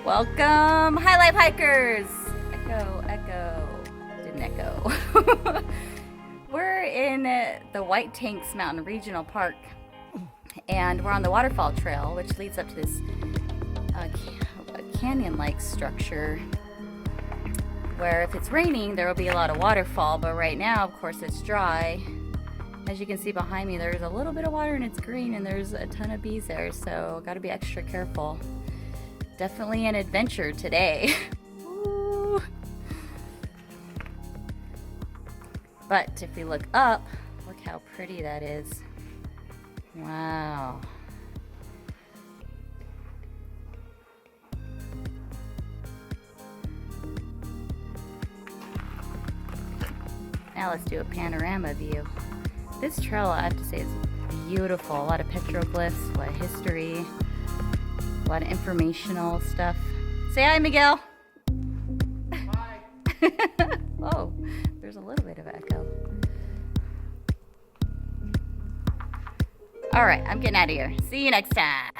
Welcome, High Life hikers! Echo, echo. Didn't echo. We're in the White Tanks Mountain Regional Park, and we're on the Waterfall Trail, which leads up to this canyon-like structure where if it's raining, there will be a lot of waterfall, but right now, of course, it's dry. As you can see behind me, there's a little bit of water and it's green, and there's a ton of bees there, so gotta be extra careful. Definitely an adventure today. But if we look up, look how pretty that is. Wow. Now let's do a panorama view. This trail, I have to say, is beautiful. A lot of petroglyphs, a lot of history, a lot of informational stuff. Say hi, Miguel. Hi. Oh, there's a little bit of echo. All right, I'm getting out of here. See you next time.